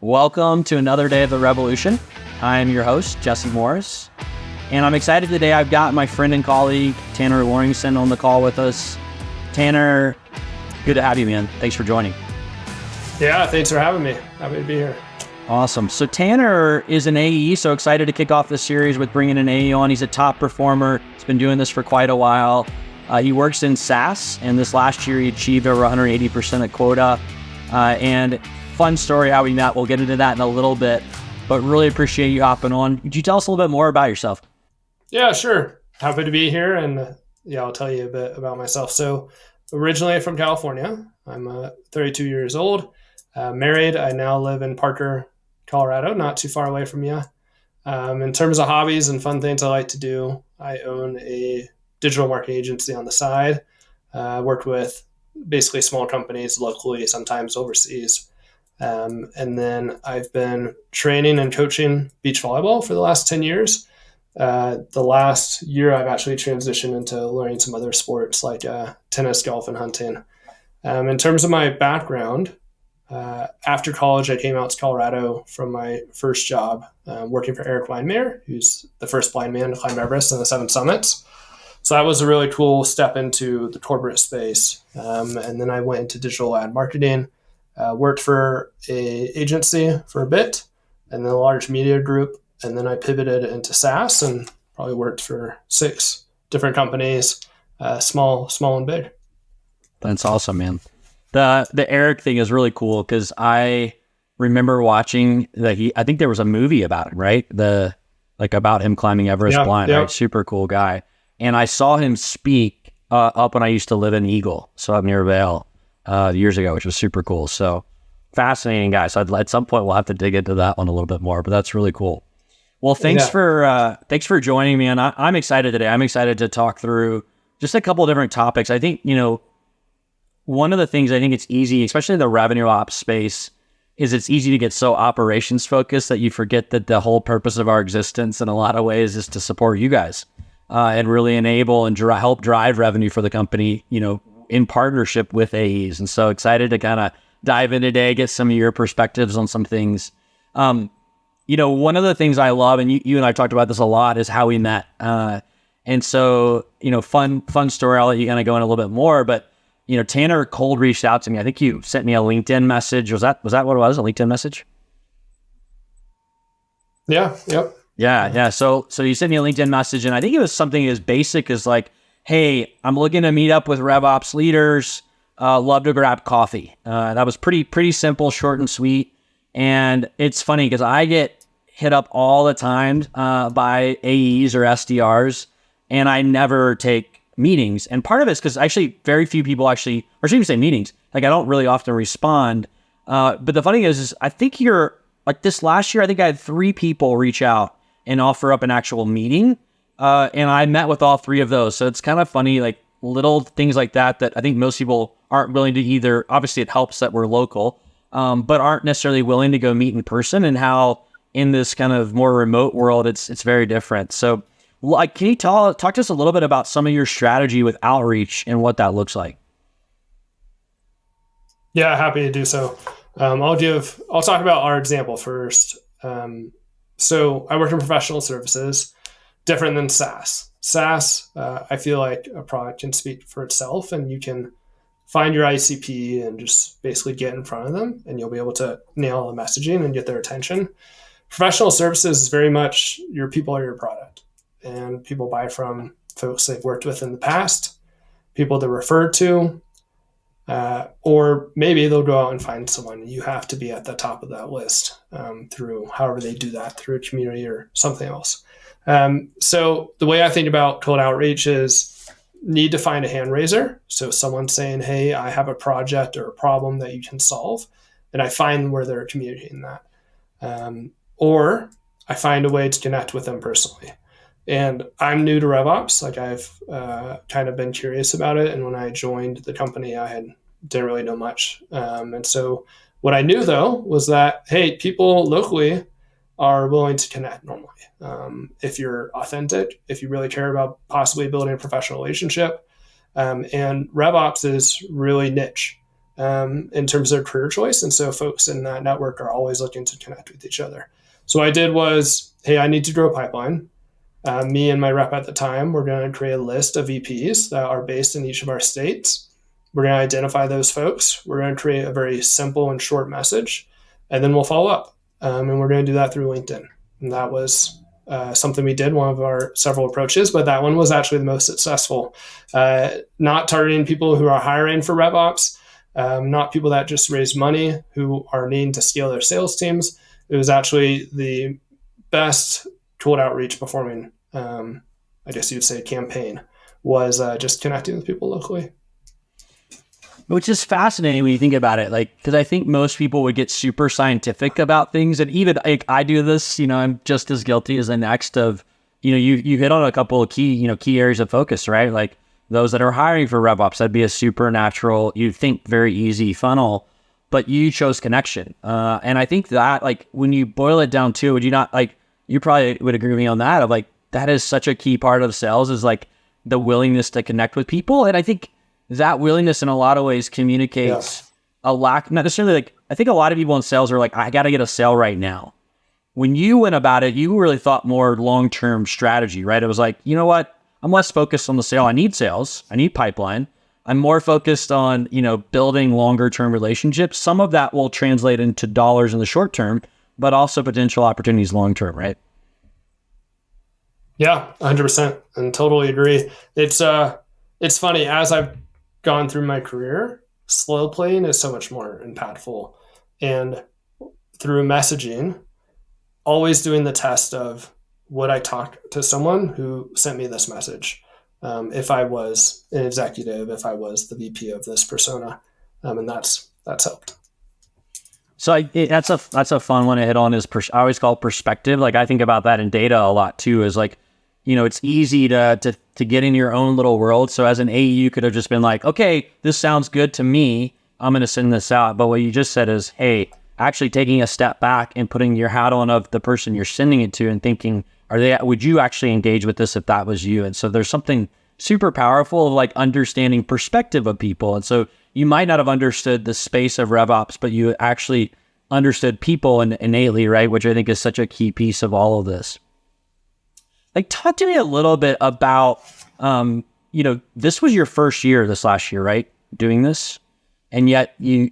Welcome to another day of the revolution. I'm your host, Jesse Morris, and I'm excited today. I've got my friend and colleague, Tanner Lauringson, on the call with us. Tanner, good to have you, man. Thanks for joining. Yeah, thanks for having me. Happy to be here. Awesome. So Tanner is an AE, so excited to kick off this series with bringing an AE on. He's a top performer. He's been doing this for quite a while. He works in SaaS, and this last year he achieved over 180% of quota. And fun story how we met. We'll get into that in a little bit, but really appreciate you hopping on. Could you tell us a little bit more about yourself? Yeah, sure. Happy to be here, and I'll tell you a bit about myself. So originally from California. I'm 32 years old, married. I now live in Parker, Colorado, not too far away from you. In terms of hobbies and fun things I like to do, I own a digital marketing agency on the side. Worked with basically small companies locally, sometimes overseas. And then I've been training and coaching beach volleyball for the last 10 years. The last year, I've actually transitioned into learning some other sports like tennis, golf, and hunting. In terms of my background, after college, I came out to Colorado from my first job working for Eric Weinmayer, who's the first blind man to climb Everest and the 7 summits. So that was a really cool step into the corporate space. And then I went into digital ad marketing, worked for a agency for a bit, and then a large media group. And then I pivoted into SaaS and probably worked for 6 different companies, small and big. That's awesome, man. The Eric thing is really cool because I remember watching I think there was a movie about him, right? About him climbing Everest blind, yeah. Right? Super cool guy. And I saw him speak up when I used to live in Eagle, so up near Vail, years ago, which was super cool. So fascinating guy. So at some point we'll have to dig into that one a little bit more, but that's really cool. Well, thanks for joining me, and I'm excited today. I'm excited to talk through just a couple of different topics. I think, one of the things I think it's easy, especially in the revenue ops space, is it's easy to get so operations focused that you forget that the whole purpose of our existence in a lot of ways is to support you guys. And really enable and help drive revenue for the company, in partnership with AEs. And so excited to kind of dive in today, get some of your perspectives on some things. One of the things I love, and you and I talked about this a lot, is how we met. And so, fun story. I'll let you kind of go in a little bit more, but, Tanner cold reached out to me. I think you sent me a LinkedIn message. Was that what it was? A LinkedIn message? Yeah. Yep. Yeah. So you sent me a LinkedIn message, and I think it was something as basic as like, hey, I'm looking to meet up with RevOps leaders. Love to grab coffee. That was pretty simple, short and sweet. And it's funny because I get hit up all the time by AEs or SDRs, and I never take meetings. And part of it's because actually very few people or shouldn't even say meetings. Like I don't really often respond. But the funny thing is I think like this last year, I think I had 3 people reach out and offer up an actual meeting. And I met with all 3 of those. So it's kind of funny, like little things like that I think most people aren't willing to either. Obviously, it helps that we're local, but aren't necessarily willing to go meet in person, and how in this kind of more remote world, it's very different. So like, can you talk to us a little bit about some of your strategy with outreach and what that looks like? Yeah, happy to do so. I'll talk about our example first. So I work in professional services, different than SaaS. SaaS, I feel like a product can speak for itself, and you can find your ICP and just basically get in front of them, and you'll be able to nail the messaging and get their attention. Professional services is very much your people are your product, and people buy from folks they've worked with in the past, people they're referred to, or maybe they'll go out and find someone. You have to be at the top of that list through however they do that, through a community or something else. So the way I think about cold outreach is need to find a hand raiser. So someone saying, hey, I have a project or a problem that you can solve. And I find where they're communicating that. Or I find a way to connect with them personally. And I'm new to RevOps. Like I've kind of been curious about it. And when I joined the company, didn't really know much. And so what I knew though was that, hey, people locally are willing to connect normally. If you're authentic, if you really care about possibly building a professional relationship. And RevOps is really niche. in terms of their career choice. And so folks in that network are always looking to connect with each other. So what I did was, hey, I need to grow a pipeline. Me and my rep at the time, we're going to create a list of VPs that are based in each of our states. We're going to identify those folks. We're going to create a very simple and short message, and then we'll follow up. And we're going to do that through LinkedIn. And that was something we did, one of our several approaches, but that one was actually the most successful. Not targeting people who are hiring for RevOps, not people that just raise money who are needing to scale their sales teams. It was actually the best cold outreach performing, I guess you'd say, campaign was just connecting with people locally. Which is fascinating when you think about it, like, because I think most people would get super scientific about things, and even like, I do this. I'm just as guilty as the next. Of, you hit on a couple of key areas of focus, right? Like those that are hiring for RevOps, that'd be a super natural, you think very easy funnel, but you chose connection, and I think that, like, when you boil it down to, would you not, like, you probably would agree with me on that, of like, that is such a key part of sales, is like the willingness to connect with people, and I think that willingness in a lot of ways communicates a lack, not necessarily, like, I think a lot of people in sales are like, I got to get a sale right now. When you went about it, you really thought more long-term strategy, right? It was like, you know what? I'm less focused on the sale. I need sales. I need pipeline. I'm more focused on, building longer-term relationships. Some of that will translate into dollars in the short term, but also potential opportunities long-term, right? Yeah, 100%. And totally agree. It's funny, as I've gone through my career, slow playing is so much more impactful. And through messaging, always doing the test of, would I talk to someone who sent me this message? If I was an executive, if I was the VP of this persona, and that's helped. So that's a fun one to hit on, is I always call it perspective. Like, I think about that in data a lot too, is like, it's easy to get in your own little world. So as an AE, you could have just been like, okay, this sounds good to me, I'm going to send this out. But what you just said is, hey, actually taking a step back and putting your hat on of the person you're sending it to and thinking, would you actually engage with this if that was you? And so there's something super powerful of like understanding perspective of people. And so you might not have understood the space of RevOps, but you actually understood people innately, right? Which I think is such a key piece of all of this. Like, talk to me a little bit about, this was your first year this last year, right? Doing this. And yet you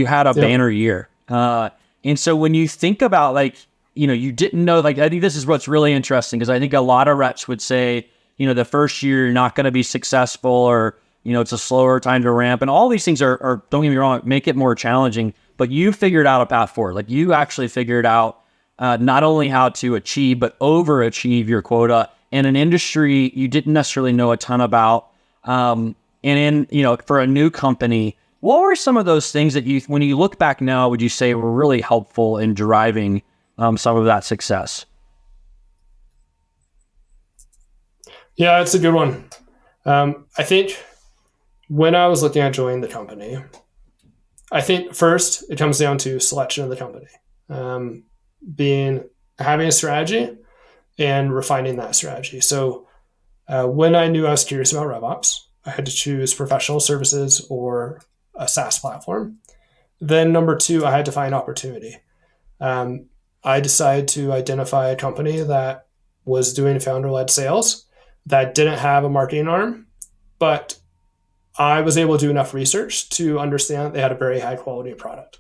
had a banner year. And so when you think about, like, you didn't know, like, I think this is what's really interesting, because I think a lot of reps would say, the first year you're not going to be successful, or, it's a slower time to ramp. And all these things are, don't get me wrong, make it more challenging, but you figured out a path forward. Like, you actually figured out not only how to achieve, but overachieve your quota in an industry you didn't necessarily know a ton about. And for a new company, what were some of those things that when you look back now, would you say were really helpful in driving some of that success? Yeah, it's a good one. I think when I was looking at joining the company, I think first it comes down to selection of the company. Having a strategy and refining that strategy. So when I knew I was curious about RevOps, I had to choose professional services or a SaaS platform. Then number two, I had to find opportunity. I decided to identify a company that was doing founder-led sales, that didn't have a marketing arm, but I was able to do enough research to understand that they had a very high quality product.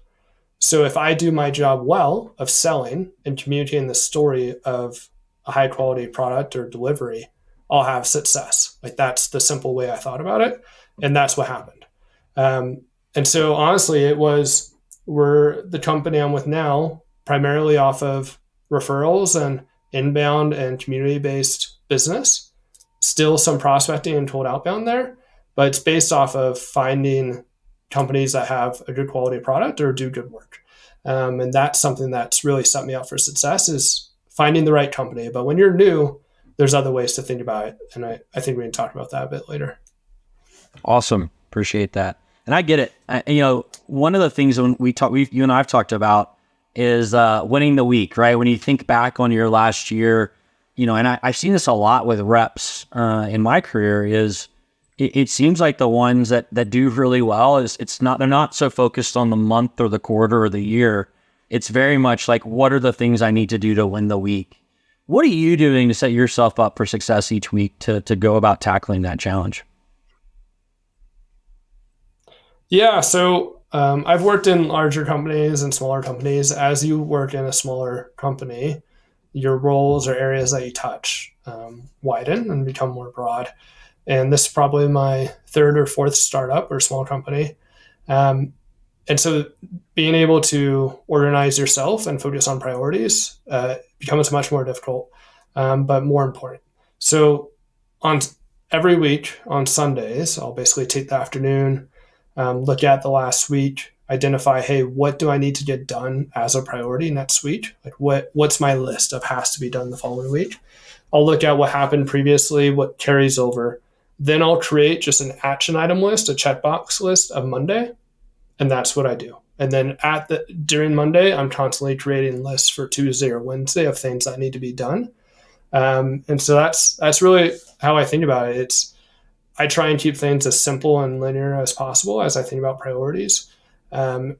So if I do my job well of selling and communicating the story of a high quality product or delivery, I'll have success. Like, that's the simple way I thought about it. And that's what happened. And so honestly, we're the company I'm with now, primarily off of referrals and inbound and community-based business. Still some prospecting and cold outbound there, but it's based off of finding companies that have a good quality product or do good work. And that's something that's really set me up for success, is finding the right company. But when you're new, there's other ways to think about it. And I think we can talk about that a bit later. Awesome. Appreciate that. And I get it. One of the things when you and I've talked about is winning the week, right? When you think back on your last year, and I've seen this a lot with reps in my career, is it seems like the ones that do really well is they're not so focused on the month or the quarter or the year. It's very much like, what are the things I need to do to win the week? What are you doing to set yourself up for success each week to go about tackling that challenge? Yeah, so I've worked in larger companies and smaller companies. As you work in a smaller company, your roles or areas that you touch widen and become more broad. And this is probably my third or fourth startup or small company. Um, and so being able to organize yourself and focus on priorities becomes much more difficult, but more important. So on every week on Sundays, I'll basically take the afternoon, look at the last week, identify, hey, what do I need to get done as a priority next week? Like what's my list of has to be done the following week? I'll look at what happened previously, what carries over. Then I'll create just an action item list, a checkbox list of Monday, and that's what I do. And then during Monday, I'm constantly creating lists for Tuesday or Wednesday of things that need to be done. And so that's really how I think about it. I try and keep things as simple and linear as possible as I think about priorities. And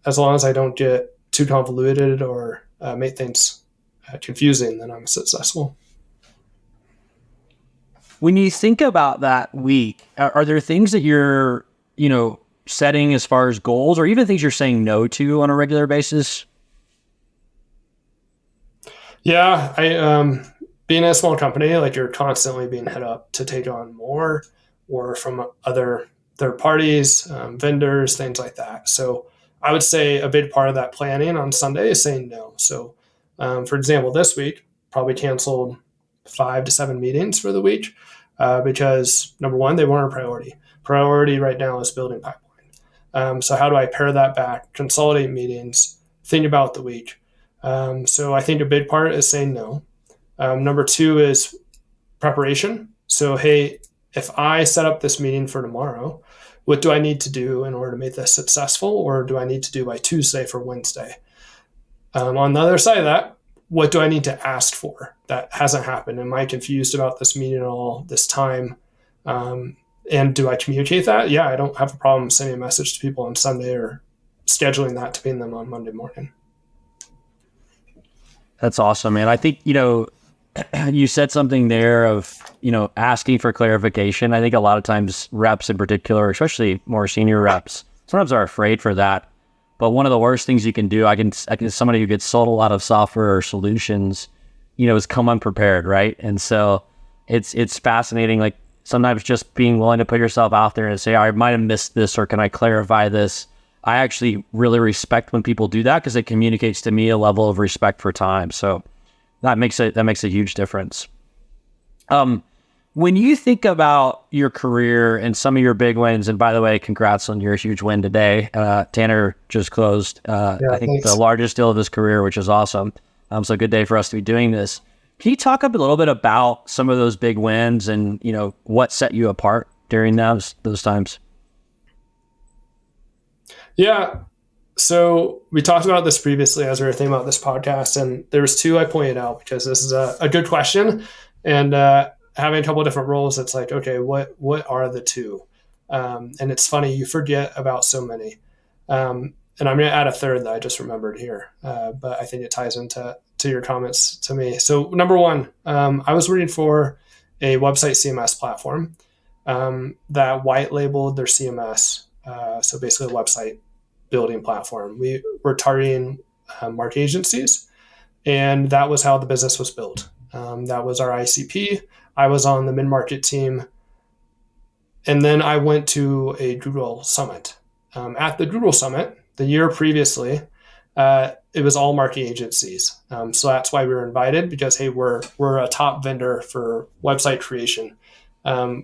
as long as I don't get too convoluted or make things confusing, then I'm successful. When you think about that week, are there things that you're, setting as far as goals, or even things you're saying no to on a regular basis? Yeah, being a small company, like you're constantly being hit up to take on more or from other third parties, vendors, things like that. So I would say a big part of that planning on Sunday is saying no. So, for example, this week, probably canceled 5 to 7 meetings for the week because number one, they weren't a priority. Priority right now is building pipeline. So how do I pare that back, consolidate meetings, think about the week? So I think a big part is saying no. Number two is preparation. So, hey, if I set up this meeting for tomorrow, what do I need to do in order to make this successful? Or do I need to do by Tuesday for Wednesday? On the other side of that, what do I need to ask for that hasn't happened? Am I confused about this meeting at all, this time? And do I communicate that? Yeah, I don't have a problem sending a message to people on Sunday or scheduling that to ping them on Monday morning. That's awesome, man. I think, you said something there of, asking for clarification. I think a lot of times reps in particular, especially more senior reps, sometimes are afraid for that. But one of the worst things you can do, I can somebody who gets sold a lot of software or solutions, is come unprepared, right? And so it's fascinating. Like sometimes just being willing to put yourself out there and say, I might have missed this, or can I clarify this? I actually really respect when people do that because it communicates to me a level of respect for time. So that makes a huge difference. When you think about your career and some of your big wins, and by the way, congrats on your huge win today. Tanner just closed, I think, thanks, the largest deal of his career, which is awesome. So good day for us to be doing this. Can you talk a little bit about some of those big wins and, what set you apart during those times? Yeah. So we talked about this previously as we were thinking about this podcast, and there was 2 I pointed out because this is a good question. And having a couple of different roles, it's like, okay, what are the 2? And it's funny, you forget about so many. And I'm going to add a third that I just remembered here, but I think it ties into your comments to me. So number 1, I was working for a website CMS platform that white labeled their CMS. So basically a website building platform. We were targeting marketing agencies, and that was how the business was built. That was our ICP. I was on the mid-market team. And then I went to a Google Summit. At the Google Summit, the year previously, it was all marketing agencies. So that's why we were invited, because, hey, we're a top vendor for website creation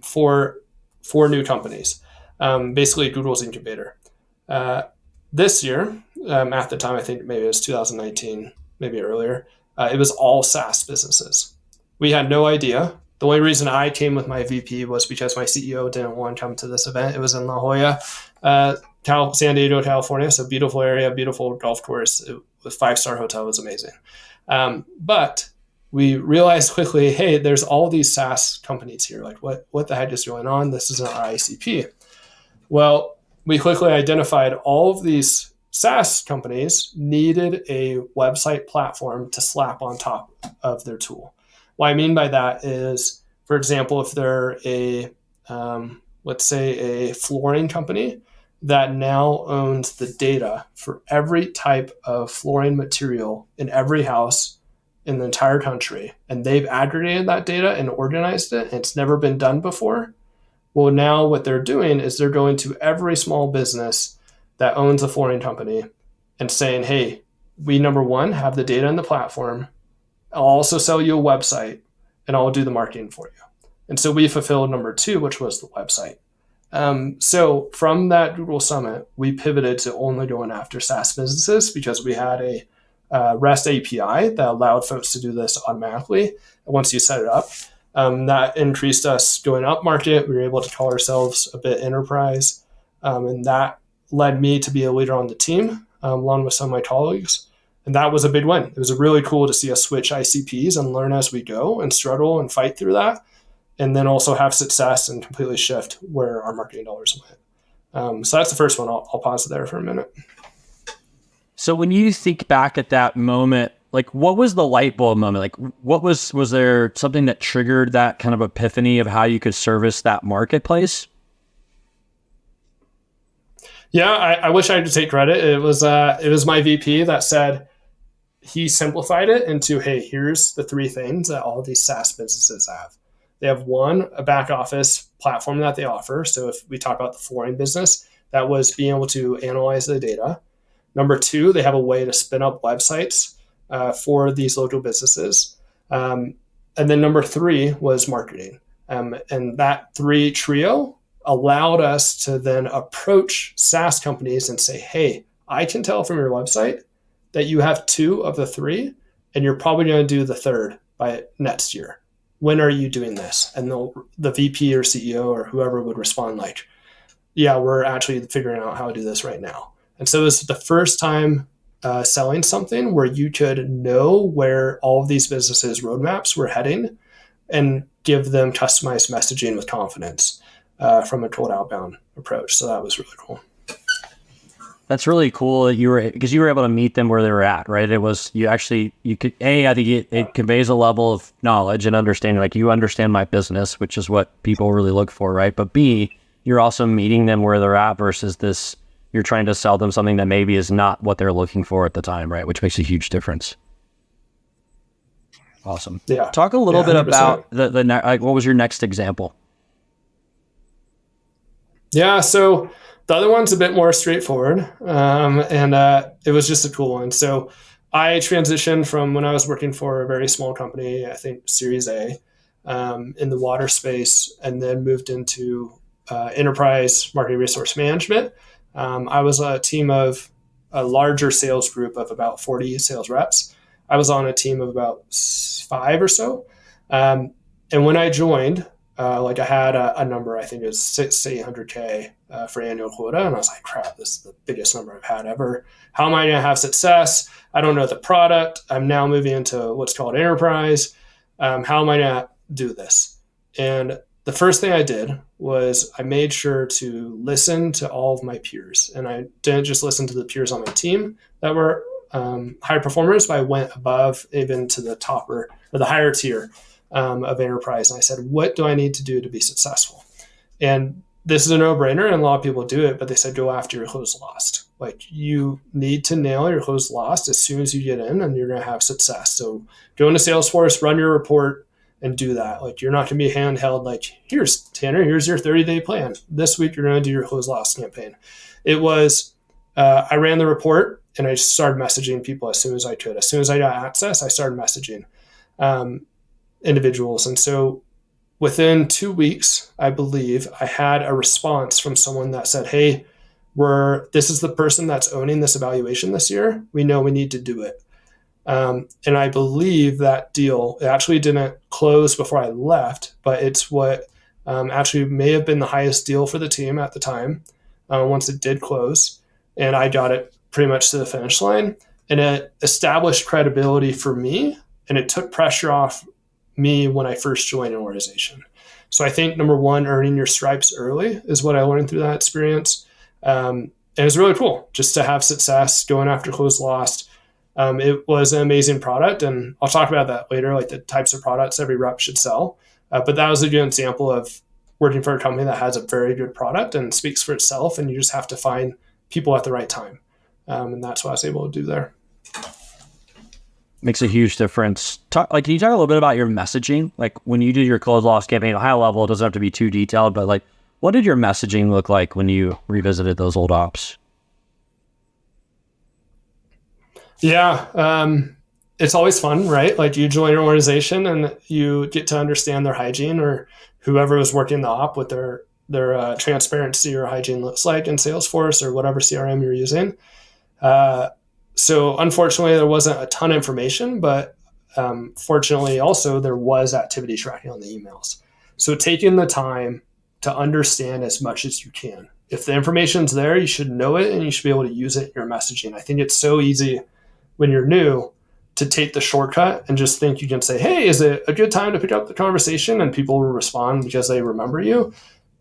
for new companies. Basically, Google's incubator. This year, at the time, I think maybe it was 2019, maybe earlier, it was all SaaS businesses. We had no idea. The only reason I came with my VP was because my CEO didn't want to come to this event. It was in La Jolla, San Diego, California. So beautiful area, beautiful golf course. It was 5-star hotel. It was amazing. But we realized quickly, hey, there's all these SaaS companies here. Like, what the heck is going on? This isn't our ICP. Well, we quickly identified all of these SaaS companies needed a website platform to slap on top of their tool. What I mean by that is, for example, if they're let's say a flooring company that now owns the data for every type of flooring material in every house in the entire country, and they've aggregated that data and organized it, and it's never been done before. Well, now what they're doing is they're going to every small business that owns a flooring company and saying, hey, we, number one, have the data in the platform. I'll also sell you a website and I'll do the marketing for you. And so we fulfilled number two, which was the website. So from that Google Summit, we pivoted to only going after SaaS businesses because we had a REST API that allowed folks to do this automatically once you set it up. That increased us going up market. We were able to call ourselves a bit enterprise. And that led me to be a leader on the team, along with some of my colleagues. And that was a big win. It was really cool to see us switch ICPs and learn as we go and struggle and fight through that. And then also have success and completely shift where our marketing dollars went. So that's the first one. I'll pause there for a minute. So when you think back at that moment, like what was the light bulb moment? Like was there something that triggered that kind of epiphany of how you could service that marketplace? Yeah, I wish I could take credit. It was my VP that said he simplified it into, hey, here's the three things that all these SaaS businesses have. They have one, a back office platform that they offer. So if we talk about the flooring business, that was being able to analyze the data. Number two, they have a way to spin up websites for these local businesses. And then number three was marketing. And that three trio allowed us to then approach SaaS companies and say, hey, I can tell from your website that you have two of the three, and you're probably going to do the third by next year. When are you doing this? And the VP or CEO or whoever would respond like, yeah, we're actually figuring out how to do this right now. And so this is the first time selling something where you could know where all of these businesses' roadmaps were heading and give them customized messaging with confidence from a cold outbound approach. So that was really cool. That's really cool that you were able to meet them where they were at, right? It was, I think it conveys a level of knowledge and understanding, like you understand my business, which is what people really look for, right? But B, you're also meeting them where they're at versus this, you're trying to sell them something that maybe is not what they're looking for at the time, right? Which makes a huge difference. Awesome. Yeah. Talk a little bit about what was your next example? Yeah. So the other one's a bit more straightforward, and it was just a cool one. So I transitioned from when I was working for a very small company, I think Series A, in the water space, and then moved into enterprise marketing resource management. I was a team of a larger sales group of about 40 sales reps. I was on a team of about 5 or so. And when I joined, I had a number, I think it was 600 to 800K for annual quota. And I was like, crap, this is the biggest number I've had ever. How am I going to have success? I don't know the product. I'm now moving into what's called enterprise. How am I going to do this? And the first thing I did was I made sure to listen to all of my peers. And I didn't just listen to the peers on my team that were high performers, but I went above even to the top or the higher tier of enterprise. And I said, what do I need to do to be successful? And this is a no-brainer, and a lot of people do it, but they said, go after your close lost. Like, you need to nail your close lost as soon as you get in, and you're going to have success. So go into Salesforce, run your report, and do that. Like, you're not going to be handheld like, here's Tanner, here's your 30-day plan. This week, you're going to do your close lost campaign. It was, I ran the report, and I started messaging people as soon as I could. As soon as I got access, I started messaging individuals. And so within 2 weeks, I believe, I had a response from someone that said, hey, this is the person that's owning this evaluation this year. We know we need to do it. And I believe that deal, it actually didn't close before I left, but it's what actually may have been the highest deal for the team at the time once it did close. And I got it pretty much to the finish line. And it established credibility for me and it took pressure off me when I first joined an organization. So I think number one, earning your stripes early is what I learned through that experience. And it was really cool just to have success going after closed lost. It was an amazing product, and I'll talk about that later, like the types of products every rep should sell. But that was a good example of working for a company that has a very good product and speaks for itself, and you just have to find people at the right time. And that's what I was able to do there. Makes a huge difference. Can you talk a little bit about your messaging? Like when you do your closed loss campaign, high level, it doesn't have to be too detailed, but like, what did your messaging look like when you revisited those old ops? Yeah. It's always fun, right? Like you join an organization and you get to understand their hygiene, or whoever was working the op, what their transparency or hygiene looks like in Salesforce or whatever CRM you're using. So unfortunately, there wasn't a ton of information, but fortunately also there was activity tracking on the emails. So taking the time to understand as much as you can. If the information's there, you should know it and you should be able to use it in your messaging. I think it's so easy when you're new to take the shortcut and just think you can say, hey, is it a good time to pick up the conversation? And people will respond because they remember you.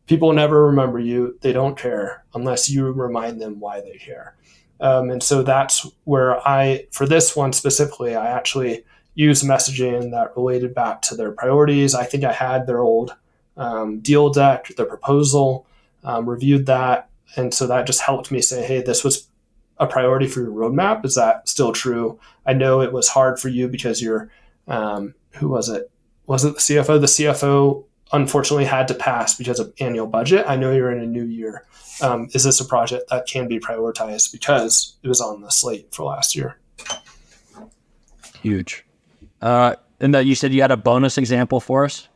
People never remember you. They don't care unless you remind them why they care. And so that's where for this one specifically, I actually used messaging that related back to their priorities. I think I had their old deal deck, their proposal, reviewed that. And so that just helped me say, hey, this was a priority for your roadmap. Is that still true? I know it was hard for you because you're, who was it? Was it the CFO? The CFO unfortunately had to pass because of annual budget. I know you're in a new year. Is this a project that can be prioritized because it was on the slate for last year? Huge. And that you said you had a bonus example for us?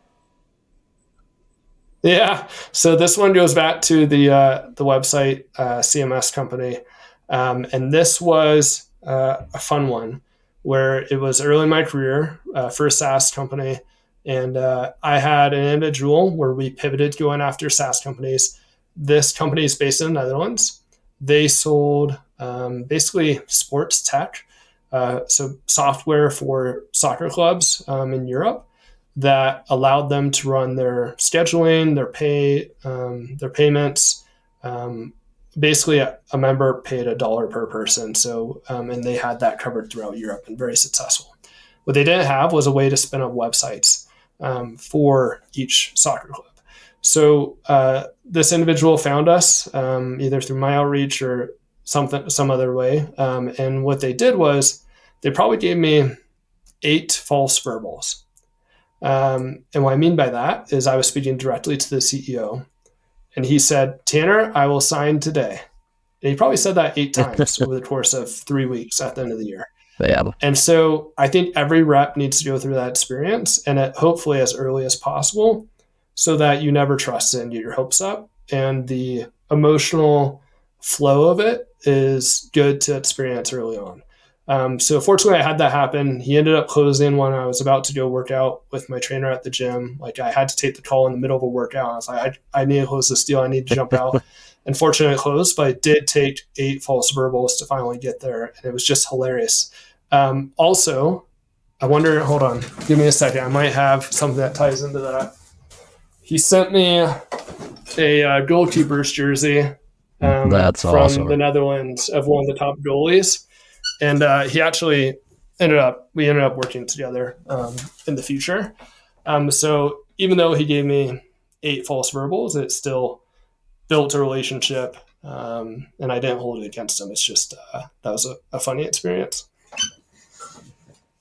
Yeah. So this one goes back to the website CMS company. And this was a fun one where it was early in my career for a SaaS company. And I had an individual where we pivoted going after SaaS companies. This company is based in the Netherlands. They sold basically sports tech, so software for soccer clubs in Europe that allowed them to run their scheduling, their pay, their payments. Basically, a member paid $1 per person. So, and they had that covered throughout Europe and very successful. What they didn't have was a way to spin up websites for each soccer club. So this individual found us either through my outreach or some other way. And what they did was they probably gave me 8 false verbals. And what I mean by that is I was speaking directly to the CEO, and he said, Tanner, I will sign today. And he probably said that 8 times over the course of 3 weeks at the end of the year. Yeah. And so I think every rep needs to go through that experience, and hopefully as early as possible, so that you never trust it and get your hopes up. And the emotional flow of it is good to experience early on. So fortunately, I had that happen. He ended up closing when I was about to go work out with my trainer at the gym. Like I had to take the call in the middle of a workout. I was like, I need to close this deal. I need to jump out. Unfortunately, it closed, but it did take 8 false verbals to finally get there. And it was just hilarious. Also, I wonder, hold on, give me a second. I might have something that ties into that. He sent me a goalkeeper's jersey That's from awesome. the Netherlands of one of the top goalies. And he actually ended up working together in the future. So even though he gave me 8 false verbals, it still built a relationship. And I didn't hold it against him. It's just, that was a funny experience.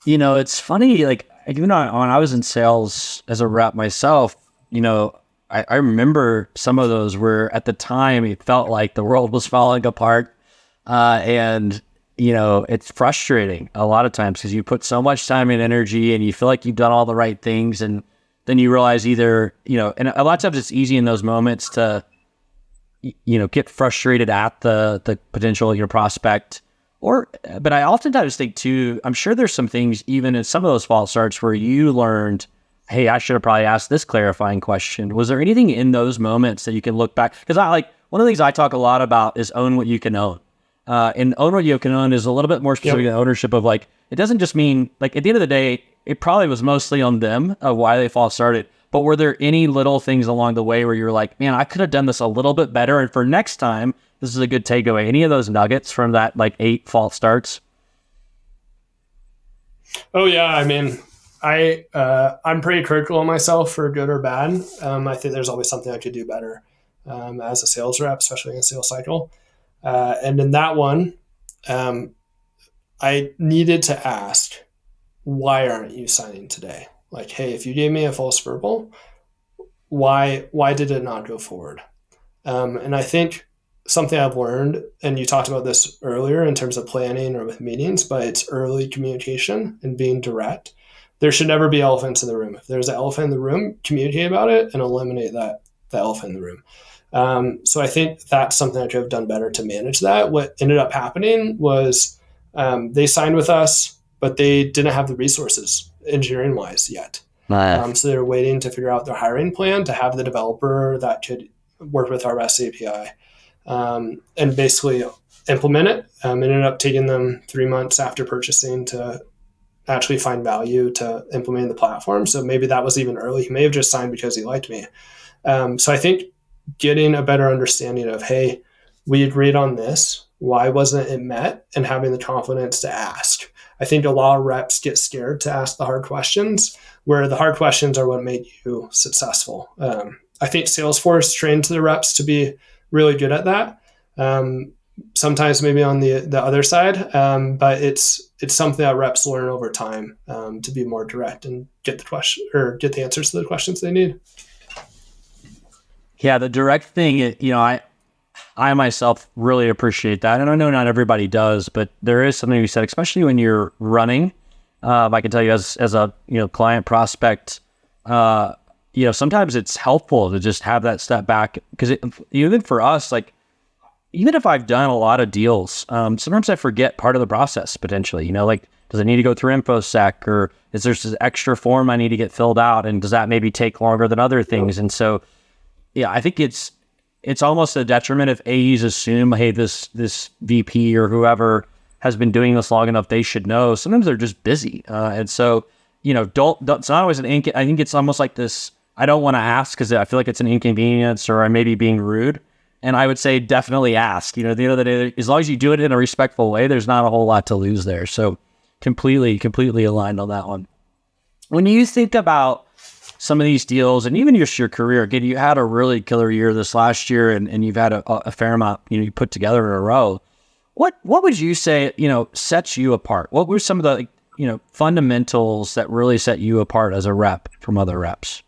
You know, it's funny, like, even when I was in sales as a rep myself, you know, I remember some of those where at the time it felt like the world was falling apart. And, you know, it's frustrating a lot of times because you put so much time and energy and you feel like you've done all the right things. And then you realize either, you know, and a lot of times it's easy in those moments to, you know, get frustrated at the potential, you know, prospect. But I oftentimes think too, I'm sure there's some things even in some of those false starts where you learned, hey, I should have probably asked this clarifying question. Was there anything in those moments that you can look back? Because one of the things I talk a lot about is own what you can own. And own what you can own is a little bit more specific than ownership of like, it doesn't just mean like at the end of the day, it probably was mostly on them of why they false started. But were there any little things along the way where you were like, man, I could have done this a little bit better, and for next time, this is a good takeaway? Any of those nuggets from that like 8 false starts? Oh yeah, I mean, I'm pretty critical of myself for good or bad. I think there's always something I could do better as a sales rep, especially in a sales cycle. And in that one, I needed to ask, why aren't you signing today? Like, hey, if you gave me a false verbal, why did it not go forward? And I think something I've learned, and you talked about this earlier in terms of planning or with meetings, but it's early communication and being direct. There should never be elephants in the room. If there's an elephant in the room, communicate about it and eliminate the elephant in the room. So I think that's something I could have done better to manage that. What ended up happening was they signed with us, but they didn't have the resources engineering wise yet. So they were waiting to figure out their hiring plan to have the developer that could work with our REST API and basically implement it. It ended up taking them 3 months after purchasing to actually find value to implement the platform. So maybe that was even early. He may have just signed because he liked me. So I think getting a better understanding of, hey, we agreed on this. Why wasn't it met? And having the confidence to ask. I think a lot of reps get scared to ask the hard questions, where the hard questions are what make you successful. I think Salesforce trains the reps to be really good at that. Sometimes maybe on the other side, but it's something that reps learn over time to be more direct and get the answers to the questions they need. Yeah, the direct thing, I myself really appreciate that. And I know not everybody does, but there is something you said, especially when you're running. I can tell you as a, client prospect, sometimes it's helpful to just have that step back, because even for us, like, even if I've done a lot of deals, sometimes I forget part of the process potentially, like, does it need to go through InfoSec, or is there this extra form I need to get filled out? And does that maybe take longer than other things? And so, I think it's almost a detriment if AEs assume, hey, this VP or whoever has been doing this long enough, they should know. Sometimes they're just busy. And so, don't, it's not always I think it's almost like this, I don't want to ask because I feel like it's an inconvenience or I may be being rude. And I would say definitely ask. At the end of the day, as long as you do it in a respectful way, there's not a whole lot to lose there. So completely aligned on that one. When you think about some of these deals and even just your career, again, you had a really killer year this last year and you've had a fair amount, you put together in a row. What would you say, sets you apart? What were some of the, fundamentals that really set you apart as a rep from other reps?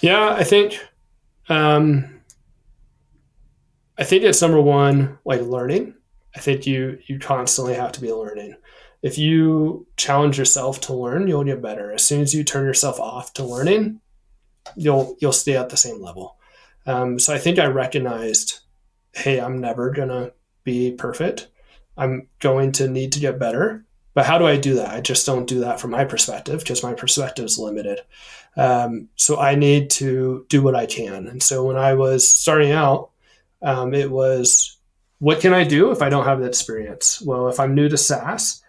Yeah, I think it's number one, like learning. I think you constantly have to be learning. If you challenge yourself to learn, you'll get better. As soon as you turn yourself off to learning, you'll stay at the same level. So I think I recognized, hey, I'm never gonna be perfect. I'm going to need to get better. But how do I do that? I just don't do that from my perspective because my perspective is limited. So I need to do what I can. And so when I was starting out, it was, what can I do if I don't have the experience? Well, if I'm new to SaaS,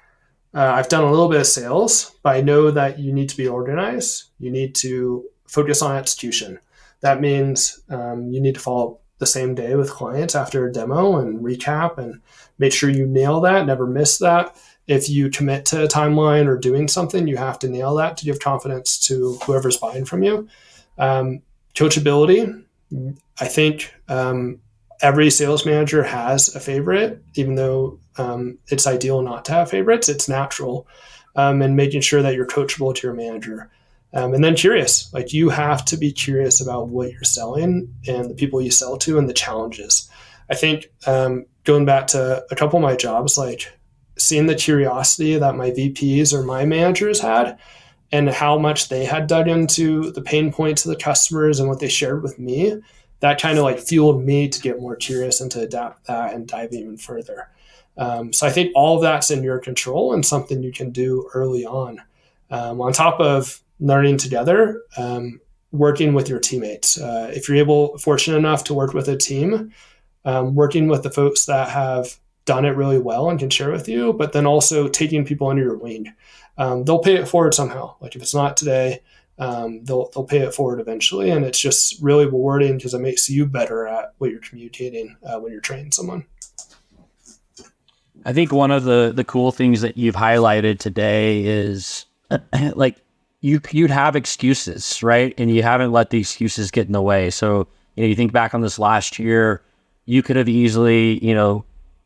I've done a little bit of sales, but I know that you need to be organized. You need to focus on execution. That means you need to follow up the same day with clients after a demo and recap and make sure you nail that, never miss that. If you commit to a timeline or doing something, you have to nail that to give confidence to whoever's buying from you. Coachability. I think every sales manager has a favorite, even though it's ideal not to have favorites. It's natural. And making sure that you're coachable to your manager. And then curious. Like, you have to be curious about what you're selling and the people you sell to and the challenges. I think going back to a couple of my jobs, like seeing the curiosity that my VPs or my managers had and how much they had dug into the pain points of the customers and what they shared with me, that kind of like fueled me to get more curious and to adapt that and dive even further. So I think all of that's in your control and something you can do early on. On top of learning together, working with your teammates. If you're fortunate enough to work with a team, working with the folks that have done it really well and can share with you, but then also taking people under your wing. They'll pay it forward somehow. Like if it's not today, they'll pay it forward eventually. And it's just really rewarding because it makes you better at what you're communicating when you're training someone. I think one of the cool things that you've highlighted today is like you'd have excuses, right? And you haven't let the excuses get in the way. So, you think back on this last year, you could have easily,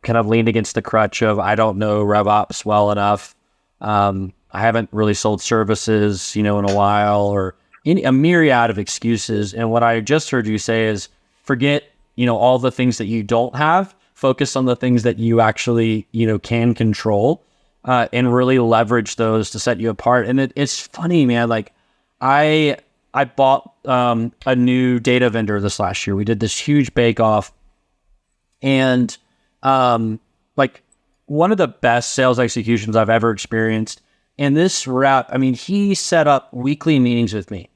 kind of leaned against the crutch of, I don't know RevOps well enough. I haven't really sold services, in a while, or a myriad of excuses. And what I just heard you say is forget, all the things that you don't have, focus on the things that you actually, can control, and really leverage those to set you apart. And it's funny, man. Like I bought a new data vendor this last year. We did this huge bake off, and like one of the best sales executions I've ever experienced. And this rep, he set up weekly meetings with me,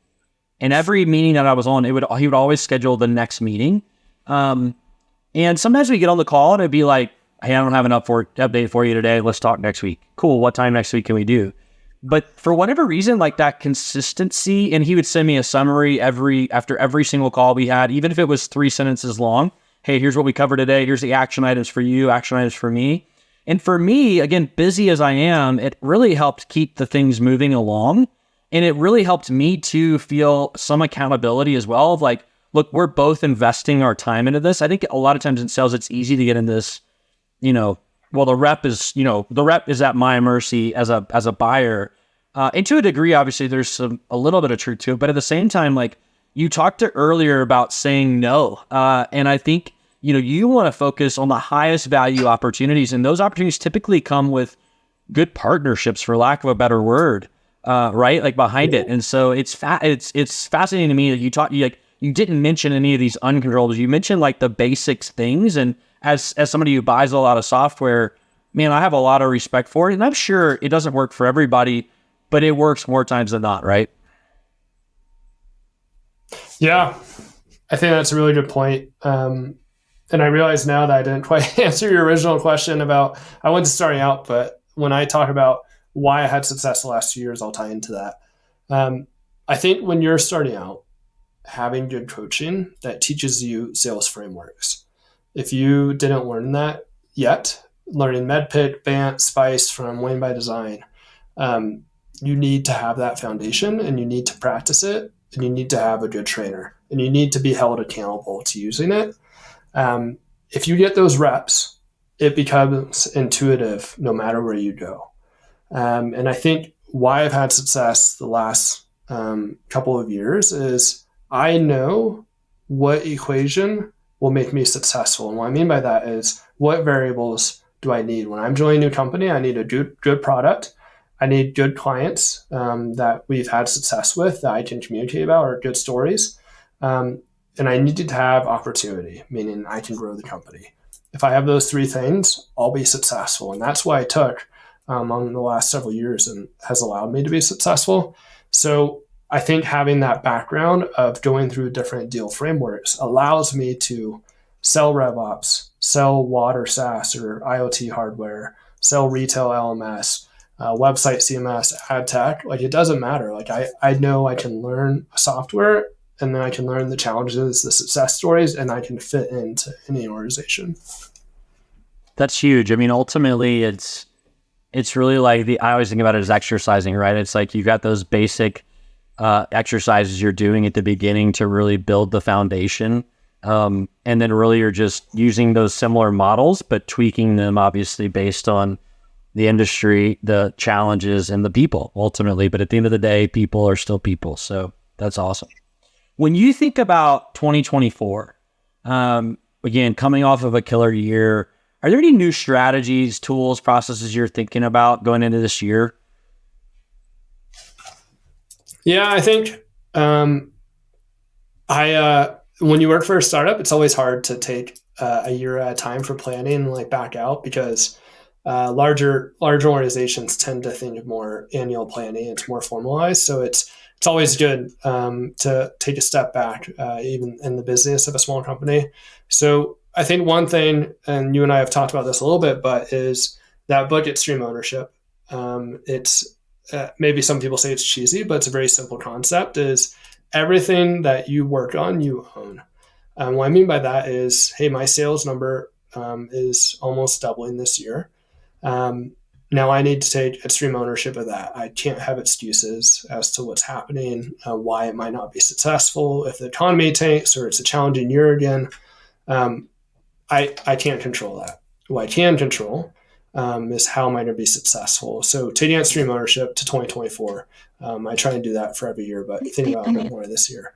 and every meeting that I was on, he would always schedule the next meeting. And sometimes we get on the call and it'd be like, hey, I don't have an update for you today. Let's talk next week. Cool. What time next week can we do? But for whatever reason, like that consistency, and he would send me a summary after every single call we had, even if it was 3 sentences long. Hey, here's what we covered today. Here's the action items for you, action items for me. And for me, again, busy as I am, it really helped keep the things moving along. And it really helped me to feel some accountability as well of like, look, we're both investing our time into this. I think a lot of times in sales, it's easy to get in this, well, the rep is at my mercy as a buyer. And to a degree, obviously, there's a little bit of truth to it. But at the same time, like you talked earlier about saying no. And I think, you want to focus on the highest value opportunities. And those opportunities typically come with good partnerships, for lack of a better word, right? Like behind it. And so it's fascinating to me that you didn't mention any of these uncontrollables. You mentioned like the basics things. And as somebody who buys a lot of software, man, I have a lot of respect for it. And I'm sure it doesn't work for everybody, but it works more times than not, right? Yeah, I think that's a really good point. And I realize now that I didn't quite answer your original question about, I went to starting out, but when I talk about why I had success the last 2 years, I'll tie into that. I think when you're starting out, having good coaching that teaches you sales frameworks. If you didn't learn that yet, learning MedPick, BANT, SPICE from Win by Design, you need to have that foundation and you need to practice it and you need to have a good trainer and you need to be held accountable to using it. If you get those reps, it becomes intuitive no matter where you go. And I think why I've had success the last couple of years is I know what equation will make me successful. And what I mean by that is what variables do I need? When I'm joining a new company, I need a good product. I need good clients that we've had success with that I can communicate about, or good stories. And I needed to have opportunity, meaning I can grow the company. If I have those three things, I'll be successful. And that's what I took on the last several years and has allowed me to be successful. So I think having that background of going through different deal frameworks allows me to sell RevOps, sell water SaaS or IoT hardware, sell retail LMS, website CMS, ad tech. Like it doesn't matter. Like I know I can learn software and then I can learn the challenges, the success stories, and I can fit into any organization. That's huge. Ultimately it's really like I always think about it as exercising, right? It's like you got those basic exercises you're doing at the beginning to really build the foundation. And then really you're just using those similar models, but tweaking them obviously based on the industry, the challenges, and the people ultimately. But at the end of the day, people are still people. So that's awesome. When you think about 2024, again, coming off of a killer year, are there any new strategies, tools, processes you're thinking about going into this year? Yeah, I think when you work for a startup, it's always hard to take a year at a time for planning and like back out because larger organizations tend to think of more annual planning. It's more formalized, so it's always good to take a step back, even in the business of a small company. So I think one thing, and you and I have talked about this a little bit, but is that budget stream ownership. It's maybe some people say it's cheesy, but it's a very simple concept. Is everything that you work on, you own. What I mean by that is, hey, my sales number is almost doubling this year. Um, Now I need to take extreme ownership of that. I can't have excuses as to what's happening, why it might not be successful, if the economy tanks or it's a challenging year again. Um, I can't control that. What I can control is how am I going to be successful. So taking extreme ownership to 2024, I try and do that for every year, but think about it a bit more this year.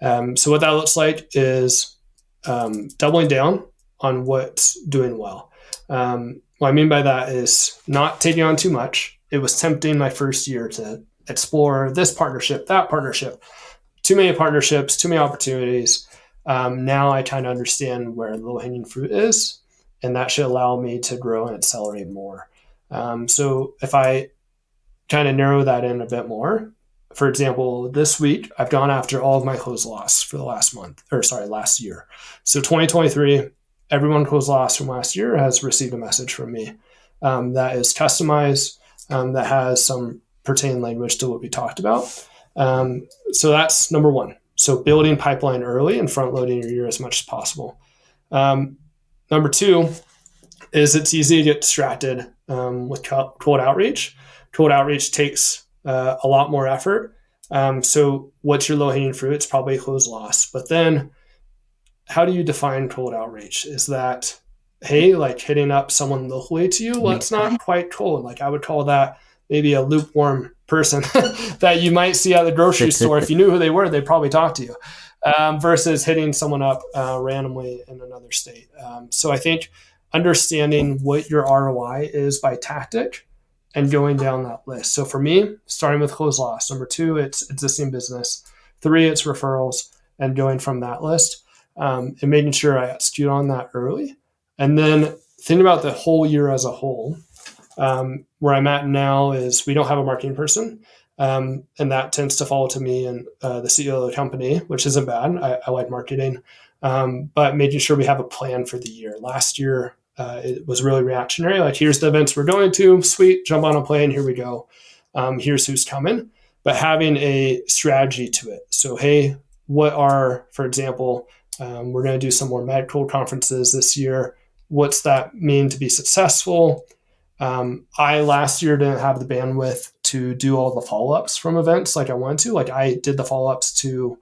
So what that looks like is doubling down on what's doing well. What I mean by that is not taking on too much. It was tempting my first year to explore this partnership, that partnership, too many partnerships, too many opportunities. Now I kind of understand where the low-hanging fruit is, and that should allow me to grow and accelerate more. So if I kind of narrow that in a bit more, for example, this week I've gone after all of my closed loss for the last year. So 2023, everyone closed loss from last year has received a message from me that is customized, that has some pertaining language to what we talked about. So that's number one. So building pipeline early and front loading your year as much as possible. Number two is it's easy to get distracted with cold outreach. Cold outreach takes a lot more effort. So what's your low hanging fruit? It's probably a closed loss. But then how do you define cold outreach? Is that, hey, like hitting up someone locally to you? Well, it's not quite cold. Like I would call that maybe a lukewarm person that you might see at the grocery store. If you knew who they were, they'd probably talk to you, versus hitting someone up randomly in another state. So I think understanding what your ROI is by tactic and going down that list. So for me, starting with close loss. Number two, it's existing business. Three, it's referrals, and going from that list and making sure I execute on that early. And then think about the whole year as a whole. Where I'm at now is we don't have a marketing person, and that tends to fall to me and the CEO of the company, which isn't bad. I like marketing, but making sure we have a plan for the year. Last year, it was really reactionary. Like, here's the events we're going to. Sweet, jump on a plane. Here we go. Here's who's coming. But having a strategy to it. So, hey, what are, for example, we're going to do some more medical conferences this year. What's that mean to be successful? I last year didn't have the bandwidth to do all the follow-ups from events like I wanted to. Like I did the follow-ups to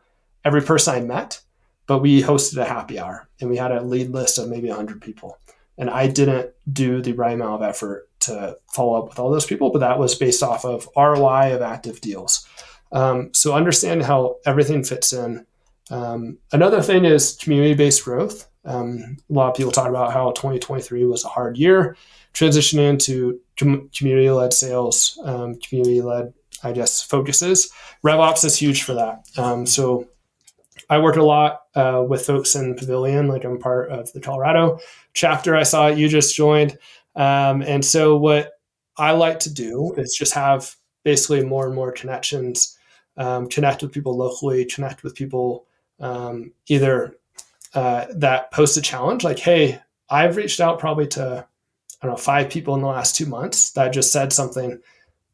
every person I met, but we hosted a happy hour and we had a lead list of maybe 100 people. And I didn't do the right amount of effort to follow up with all those people, but that was based off of ROI of active deals. So understand how everything fits in. Another thing is community-based growth. A lot of people talk about how 2023 was a hard year, transitioning into community-led sales, community-led, I guess, focuses. RevOps is huge for that. So I work a lot with folks in Pavilion, like I'm part of the Colorado chapter. I saw you just joined. And so what I like to do is just have basically more and more connections, connect with people locally, connect with people either that post a challenge, like, hey, I've reached out probably to, I don't know, 5 people in the last 2 months that just said something.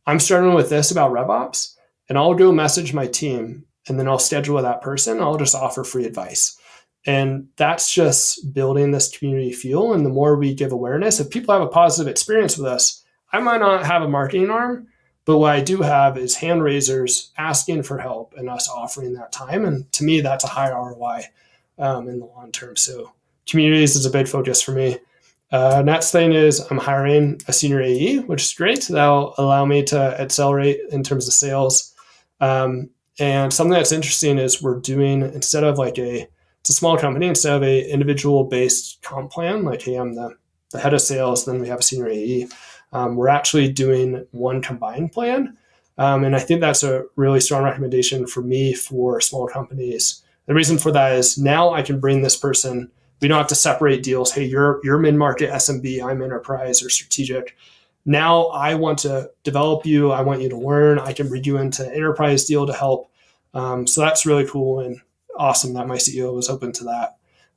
I'm struggling with this about RevOps, and I'll go message my team, and then I'll schedule with that person. I'll just offer free advice. And that's just building this community feel. And the more we give awareness, if people have a positive experience with us, I might not have a marketing arm, but what I do have is hand raisers asking for help and us offering that time. And to me, that's a high ROI in the long term. So communities is a big focus for me. Next thing is I'm hiring a senior AE, which is great. That'll allow me to accelerate in terms of sales. And something that's interesting is we're doing, instead of like it's a small company, instead of a individual based comp plan, like, hey, I'm the head of sales, then we have a senior AE. We're actually doing one combined plan. And I think that's a really strong recommendation for me for small companies. The reason for that is now I can bring this person. We don't have to separate deals. Hey, you're mid-market SMB, I'm enterprise or strategic. Now I want to develop you. I want you to learn. I can bring you into enterprise deal to help. So that's really cool and awesome that my CEO was open to that.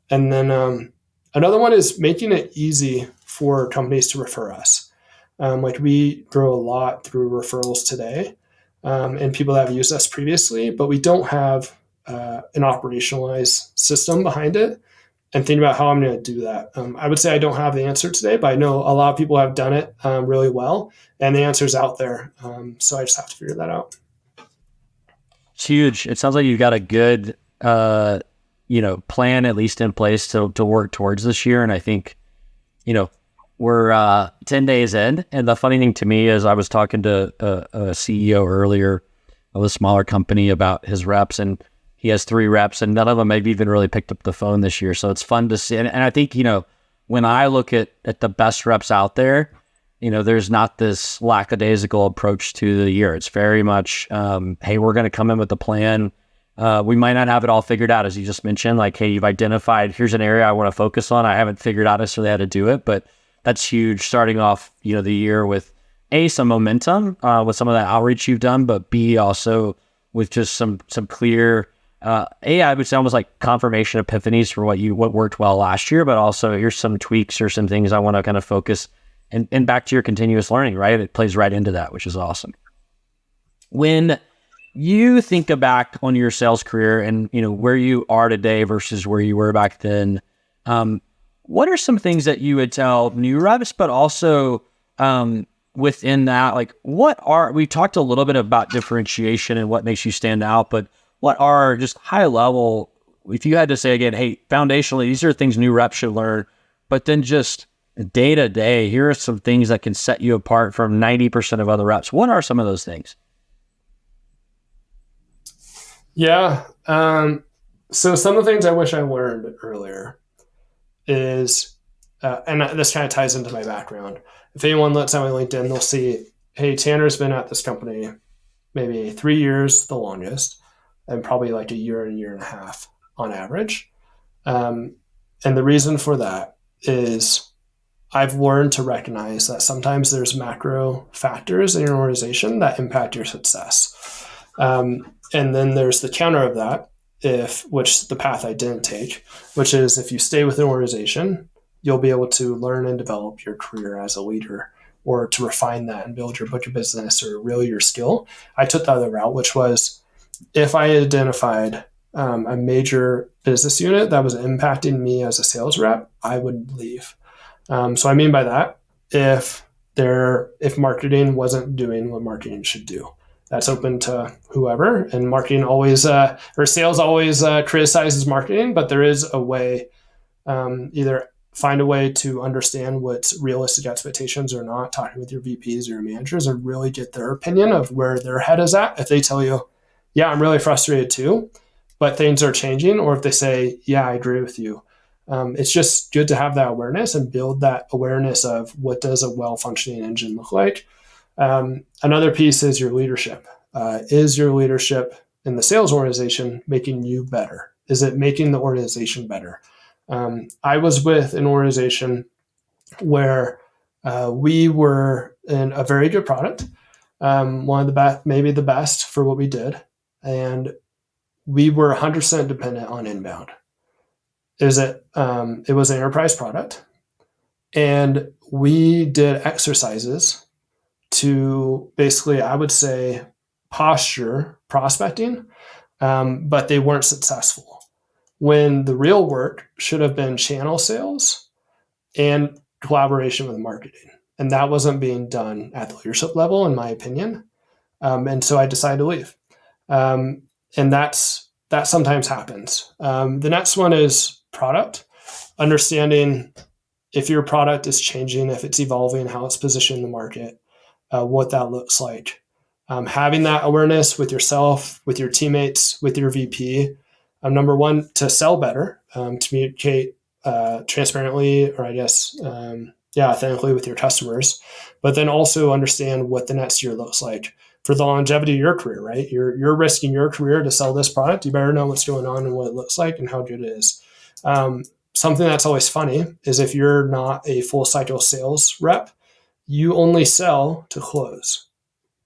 And then Another one is making it easy for companies to refer us. Like we grow a lot through referrals today, and people that have used us previously, but we don't have an operationalized system behind it. And thinking about how I'm going to do that. I would say I don't have the answer today, but I know a lot of people have done it really well, and the answer's out there. So I just have to figure that out. It's huge. It sounds like you've got a good, plan at least in place to work towards this year. And I think, we're 10 days in. And the funny thing to me is I was talking to a CEO earlier of a smaller company about his reps, and he has 3 reps, and none of them have even really picked up the phone this year. So it's fun to see. And I think, when I look at the best reps out there, there's not this lackadaisical approach to the year. It's very much, hey, we're going to come in with a plan. We might not have it all figured out, as you just mentioned. Like, hey, you've identified, here's an area I want to focus on. I haven't figured out necessarily how to do it, but that's huge. Starting off, the year with A, some momentum with some of that outreach you've done, but B, also with just some clear, I would say almost like confirmation epiphanies for what worked well last year, but also here's some tweaks or some things I want to kind of focus and back to your continuous learning, right? It plays right into that, which is awesome. When you think back on your sales career and, where you are today versus where you were back then, what are some things that you would tell new reps, but also within that, like we talked a little bit about differentiation and what makes you stand out, but what are just high level, if you had to say again, hey, foundationally, these are things new reps should learn, but then just day to day, here are some things that can set you apart from 90% of other reps. What are some of those things? Yeah. So some of the things I wish I learned earlier is, and this kind of ties into my background. If anyone looks at my LinkedIn, they'll see, hey, Tanner's been at this company maybe 3 years, the longest, and probably like a year and a half on average. And the reason for that is I've learned to recognize that sometimes there's macro factors in your organization that impact your success. And then there's the counter of that, which the path I didn't take, which is if you stay with an organization, you'll be able to learn and develop your career as a leader, or to refine that and build your book of business or really your skill. I took the other route, which was if I identified a major business unit that was impacting me as a sales rep, I would leave. So I mean by that, if marketing wasn't doing what marketing should do, that's open to whoever. And marketing always, or sales always criticizes marketing, but there is a way, either find a way to understand what's realistic expectations or not, talking with your VPs or your managers and really get their opinion of where their head is at. If they tell you, yeah, I'm really frustrated too, but things are changing, or if they say, yeah, I agree with you. It's just good to have that awareness and build that awareness of what does a well-functioning engine look like. Another piece is your leadership. Is your leadership in the sales organization making you better? Is it making the organization better? I was with an organization where we were in a very good product, one of the best, maybe the best for what we did, and we were 100% dependent on inbound. It was an enterprise product, and we did exercises to basically, I would say, posture prospecting, but they weren't successful. When the real work should have been channel sales and collaboration with marketing. And that wasn't being done at the leadership level, in my opinion. And so I decided to leave. And that sometimes happens. The next one is product. Understanding if your product is changing, if it's evolving, how it's positioned in the market, what that looks like. Having that awareness with yourself, with your teammates, with your VP. Number one, to sell better, to communicate transparently, or I guess, authentically with your customers, but then also understand what the next year looks like for the longevity of your career, right? You're risking your career to sell this product. You better know what's going on and what it looks like and how good it is. Something that's always funny is if you're not a full cycle sales rep, you only sell to close.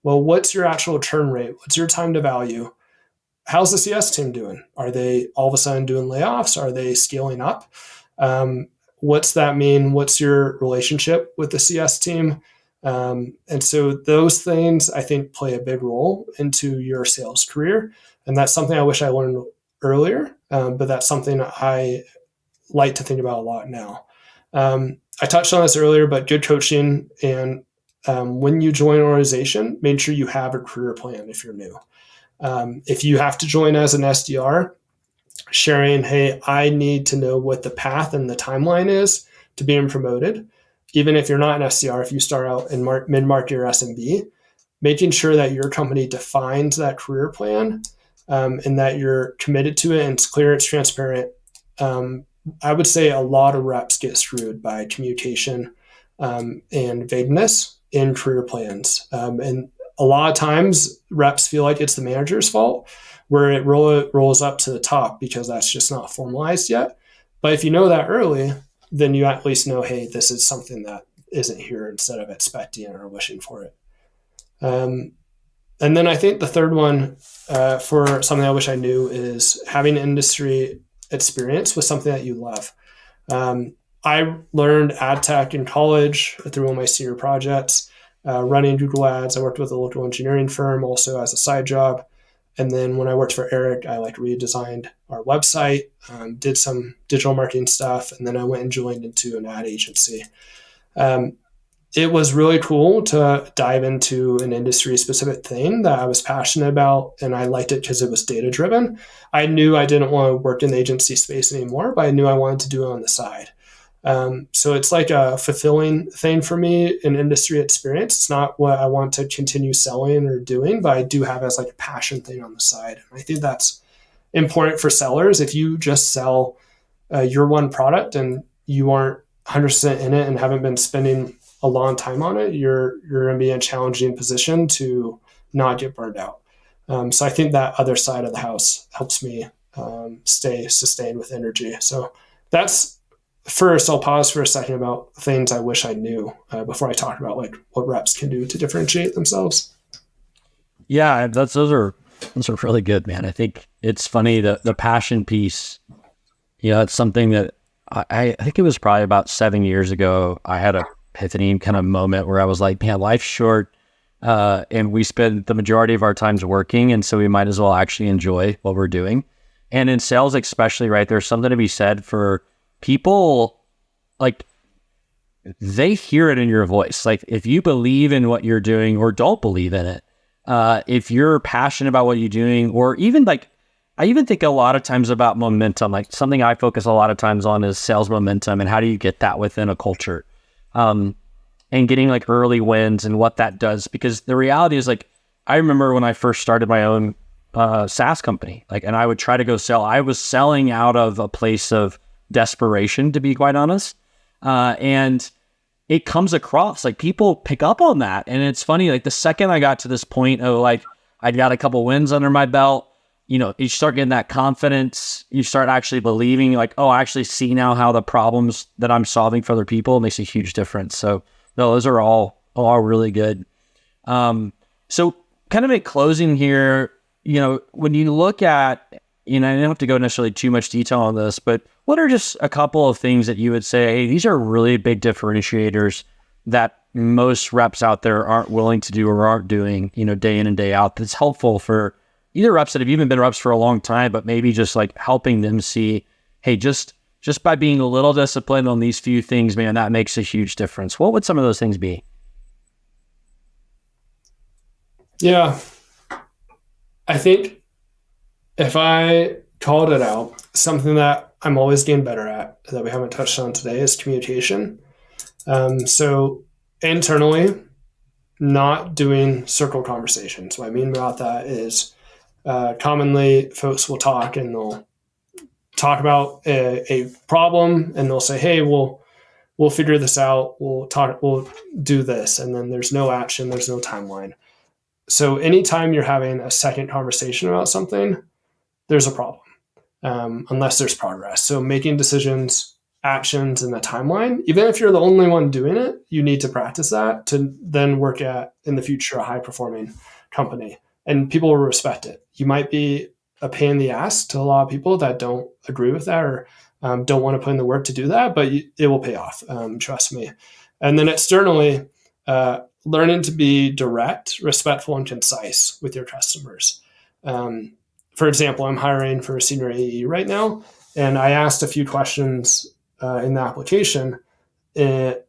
Well, what's your actual turn rate? What's your time to value? How's the CS team doing? Are they all of a sudden doing layoffs? Are they scaling up? what's that mean? What's your relationship with the CS team? And so those things I think play a big role into your sales career. And that's something I wish I learned earlier, but that's something I like to think about a lot now. I touched on this earlier, but good coaching and when you join an organization, make sure you have a career plan if you're new. If you have to join as an SDR, sharing, hey, I need to know what the path and the timeline is to being promoted. Even if you're not an SDR, if you start out in mid-market or SMB, making sure that your company defines that career plan and that you're committed to it and it's clear, it's transparent. I would say a lot of reps get screwed by communication and vagueness in career plans. And a lot of times reps feel like it's the manager's fault where it rolls up to the top because that's just not formalized yet. But if you know that early, then you at least know, hey, this is something that isn't here instead of expecting or wishing for it. And then I think the third one for something I wish I knew is having industry experience with something that you love. I learned ad tech in college through one of my senior projects, running Google Ads. I worked with a local engineering firm also as a side job. And then when I worked for Eric, I redesigned our website, did some digital marketing stuff, and then I went and joined into an ad agency. It was really cool to dive into an industry specific thing that I was passionate about, and I liked it because it was data driven. I knew I didn't want to work in the agency space anymore, but I knew I wanted to do it on the side. So it's like a fulfilling thing for me in industry experience. It's not what I want to continue selling or doing, but I do have as a passion thing on the side. I think that's important for sellers. If you just sell your one product and you aren't 100% in it and haven't been spending a long time on it, you're going to be in a challenging position to not get burned out. So I think that other side of the house helps me stay sustained with energy. So that's first. I'll pause for a second about things I wish I knew before I talk about what reps can do to differentiate themselves. Yeah, those are really good, man. I think it's funny the passion piece. It's something that I think it was probably about 7 years ago. I had a epiphany kind of moment where I was like, man, life's short, and we spend the majority of our times working, and so we might as well actually enjoy what we're doing. And in sales, especially, right, there's something to be said for people. They hear it in your voice. If you believe in what you're doing or don't believe in it, if you're passionate about what you're doing, or even I even think a lot of times about momentum. Something I focus a lot of times on is sales momentum and how do you get that within a culture, and getting early wins and what that does. Because the reality is I remember when I first started my own SaaS company, and I would try to go sell. I was selling out of a place of desperation, to be quite honest, and it comes across people pick up on that. And it's funny, the second I got to this point of I'd got a couple wins under my belt, you start getting that confidence. You start actually believing oh, I actually see now how the problems that I'm solving for other people makes a huge difference. So no, those are all really good. So kind of in closing here, when you look at, I don't have to go necessarily too much detail on this, but what are just a couple of things that you would say, hey, these are really big differentiators that most reps out there aren't willing to do or aren't doing, day in and day out, that's helpful for either reps that have even been reps for a long time, but maybe just helping them see, hey, just by being a little disciplined on these few things, man, that makes a huge difference. What would some of those things be? Yeah. I think if I called it out, something that I'm always getting better at that we haven't touched on today is communication. So internally, not doing circle conversations. What I mean about that is commonly folks will talk and they'll talk about a problem and they'll say, hey, we'll figure this out. We'll do this. And then there's no action. There's no timeline. So anytime you're having a second conversation about something, there's a problem, unless there's progress. So making decisions, actions, and the timeline, even if you're the only one doing it, you need to practice that to then work at, in the future, a high-performing company. And people will respect it. You might be a pain in the ass to a lot of people that don't agree with that or don't want to put in the work to do that, but it will pay off. Trust me. And then externally, learning to be direct, respectful, and concise with your customers. For example, I'm hiring for a senior AE right now, and I asked a few questions in the application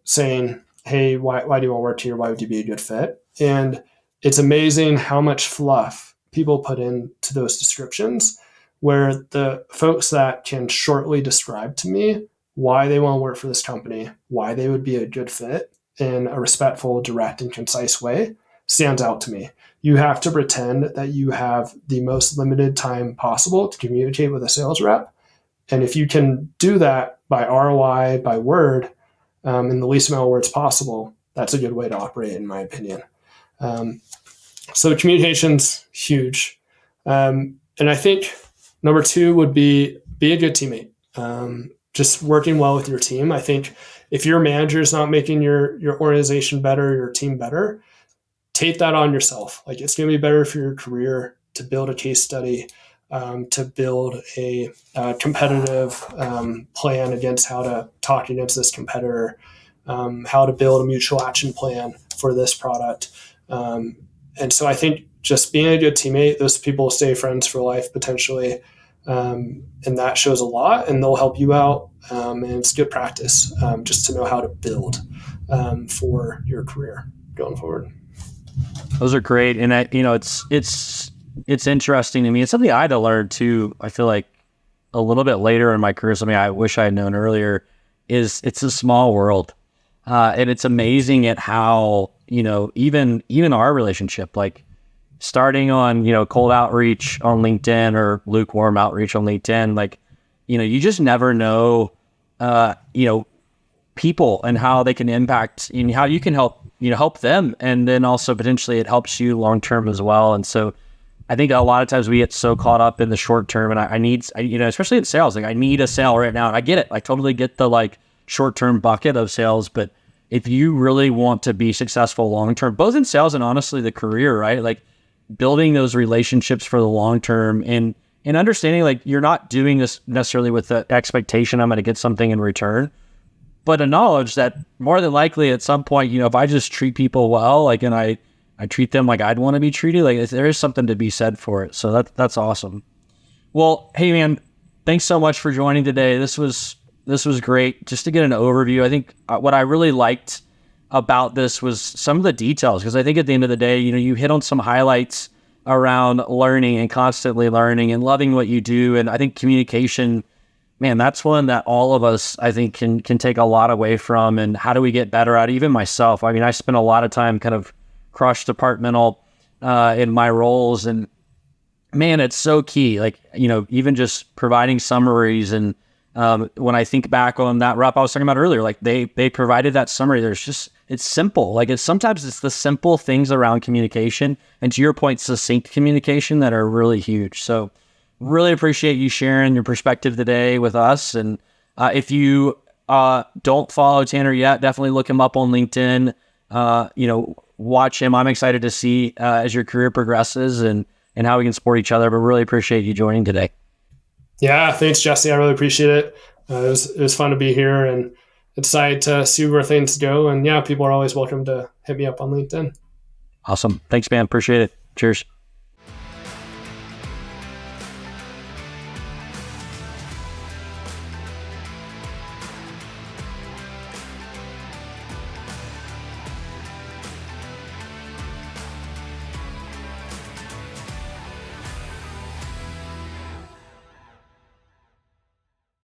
saying, hey, why do you want to work here? Why would you be a good fit? And it's amazing how much fluff people put into those descriptions, where the folks that can shortly describe to me why they want to work for this company, why they would be a good fit in a respectful, direct, and concise way stands out to me. You have to pretend that you have the most limited time possible to communicate with a sales rep. And if you can do that by ROI, by word, in the least amount of words possible, that's a good way to operate, in my opinion. So communication's huge. And I think number 2 would be a good teammate. Just working well with your team. I think if your manager is not making your organization better, your team better, take that on yourself. Like, it's going to be better for your career to build a case study, to build a competitive plan against how to talk against this competitor, how to build a mutual action plan for this product. And so I think just being a good teammate, those people stay friends for life potentially. And that shows a lot, and they'll help you out. And it's good practice just to know how to build for your career going forward. Those are great. And it's interesting to me. It's something I had to learn too. I feel like a little bit later in my career, something I wish I had known earlier is it's a small world. And it's amazing at how, even our relationship, like starting on, cold outreach on LinkedIn or lukewarm outreach on LinkedIn, like, you just never know, people and how they can impact and how you can help them. And then also potentially it helps you long-term as well. And so I think a lot of times we get so caught up in the short term, and I need, especially in sales, like I need a sale right now. And I get it. I totally get the like short-term bucket of sales, but if you really want to be successful long-term, both in sales and honestly the career, right? Like building those relationships for the long-term and understanding like you're not doing this necessarily with the expectation I'm going to get something in return, but acknowledge that more than likely at some point, if I just treat people well, like, and I treat them like I'd want to be treated, like there is something to be said for it. So that's awesome. Well, hey man, thanks so much for joining today. This was great just to get an overview. I think what I really liked about this was some of the details, because I think at the end of the day, you hit on some highlights around learning and constantly learning and loving what you do. And I think communication, man, that's one that all of us, I think, can take a lot away from. And how do we get better at it? Even myself. I mean, I spent a lot of time kind of cross-departmental in my roles, and man, it's so key. Like, even just providing summaries. And when I think back on that rep I was talking about earlier, like they provided that summary. It's simple. Like sometimes it's the simple things around communication, and to your point, succinct communication, that are really huge. So really appreciate you sharing your perspective today with us. And if you don't follow Tanner yet, definitely look him up on LinkedIn. Watch him. I'm excited to see as your career progresses and how we can support each other, but really appreciate you joining today. Yeah, thanks, Jesse. I really appreciate it. It was fun to be here and excited to see where things go. And yeah, people are always welcome to hit me up on LinkedIn. Awesome. Thanks, man. Appreciate it. Cheers.